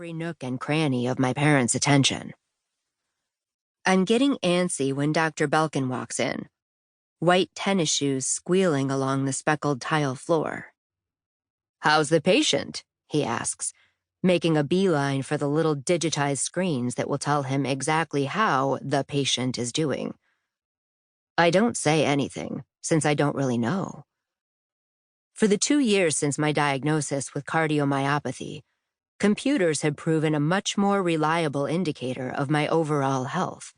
every nook and cranny of my parents' attention. I'm getting antsy when Dr. Belkin walks in, white tennis shoes squealing along the speckled tile floor. "How's the patient?" he asks, making a beeline for the little digitized screens that will tell him exactly how the patient is doing. I don't say anything, since I don't really know. For the 2 years since my diagnosis with cardiomyopathy, computers have proven a much more reliable indicator of my overall health,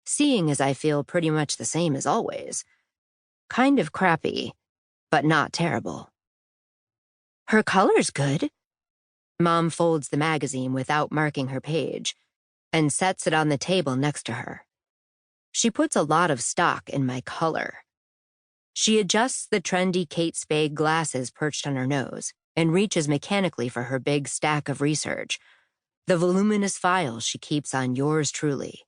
seeing as I feel pretty much the same as always. Kind of crappy, but not terrible. "Her color's good." Mom folds the magazine without marking her page and sets it on the table next to her. She puts a lot of stock in my color. She adjusts the trendy Kate Spade glasses perched on her nose and reaches mechanically for her big stack of research, the voluminous files she keeps on yours truly.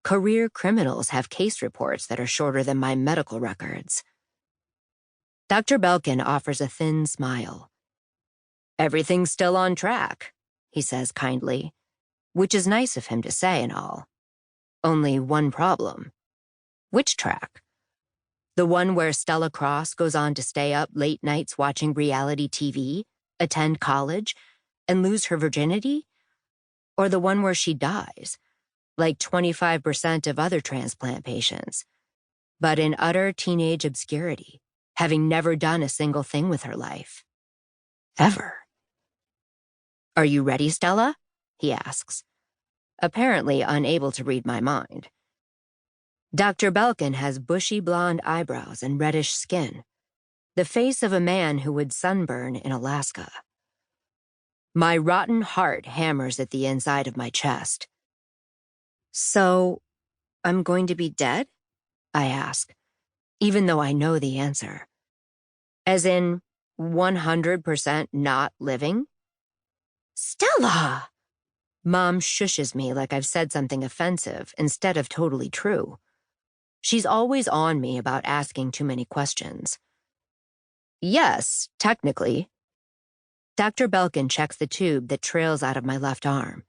Career criminals have case reports that are shorter than my medical records. Dr. Belkin offers a thin smile. "Everything's still on track," he says kindly, which is nice of him to say and all. Only one problem. Which track? The one where Stella Cross goes on to stay up late nights watching reality TV, attend college, and lose her virginity? Or the one where she dies, like 25% of other transplant patients, but in utter teenage obscurity, having never done a single thing with her life? Ever. "Are you ready, Stella?" he asks, apparently unable to read my mind. Dr. Belkin has bushy blonde eyebrows and reddish skin, the face of a man who would sunburn in Alaska. My rotten heart hammers at the inside of my chest. "So, I'm going to be dead?" I ask, even though I know the answer. As in, 100% not living? "Stella!" Mom shushes me like I've said something offensive instead of totally true. She's always on me about asking too many questions. "Yes, technically." Dr. Belkin checks the tube that trails out of my left arm.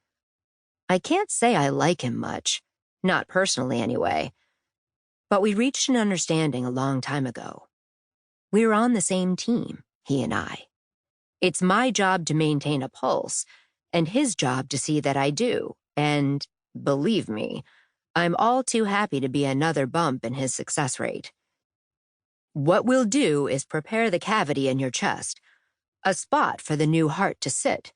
I can't say I like him much, not personally anyway, but we reached an understanding a long time ago. We're on the same team, he and I. It's my job to maintain a pulse, and his job to see that I do, and, believe me, I'm all too happy to be another bump in his success rate. What we'll do is prepare the cavity in your chest, a spot for the new heart to sit.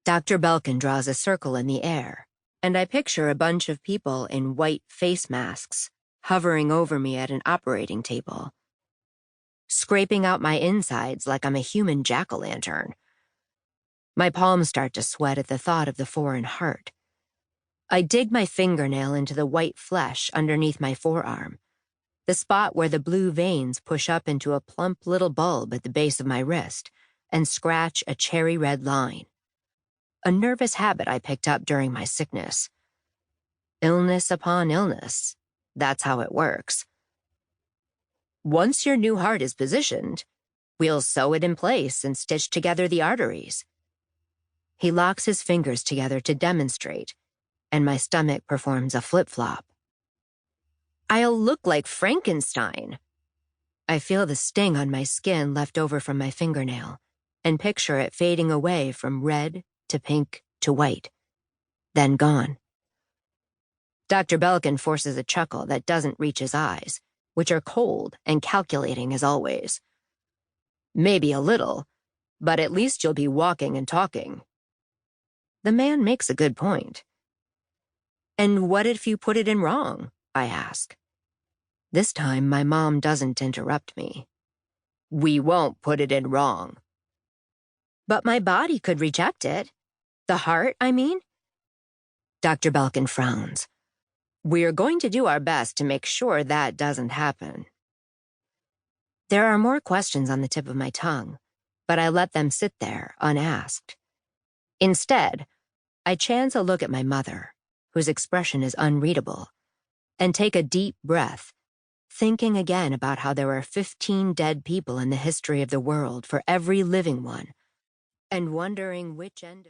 Dr. Belkin draws a circle in the air, and I picture a bunch of people in white face masks hovering over me at an operating table, scraping out my insides like I'm a human jack-o'-lantern. My palms start to sweat at the thought of the foreign heart. I dig my fingernail into the white flesh underneath my forearm, the spot where the blue veins push up into a plump little bulb at the base of my wrist, and scratch a cherry red line. A nervous habit I picked up during my sickness. Illness upon illness. That's how it works. "Once your new heart is positioned, we'll sew it in place and stitch together the arteries." He locks his fingers together to demonstrate, and my stomach performs a flip-flop. I'll look like Frankenstein. I feel the sting on my skin left over from my fingernail, and picture it fading away from red to pink to white, then gone. Dr. Belkin forces a chuckle that doesn't reach his eyes, which are cold and calculating as always. "Maybe a little, but at least you'll be walking and talking." The man makes a good point. "And what if you put it in wrong?" I ask. This time, my mom doesn't interrupt me. "We won't put it in wrong." "But my body could reject it. The heart, I mean." Dr. Belkin frowns. "We're going to do our best to make sure that doesn't happen." There are more questions on the tip of my tongue, but I let them sit there unasked. Instead, I chance a look at my mother, whose expression is unreadable, and take a deep breath, thinking again about how there were 15 dead people in the history of the world for every living one, and wondering which end of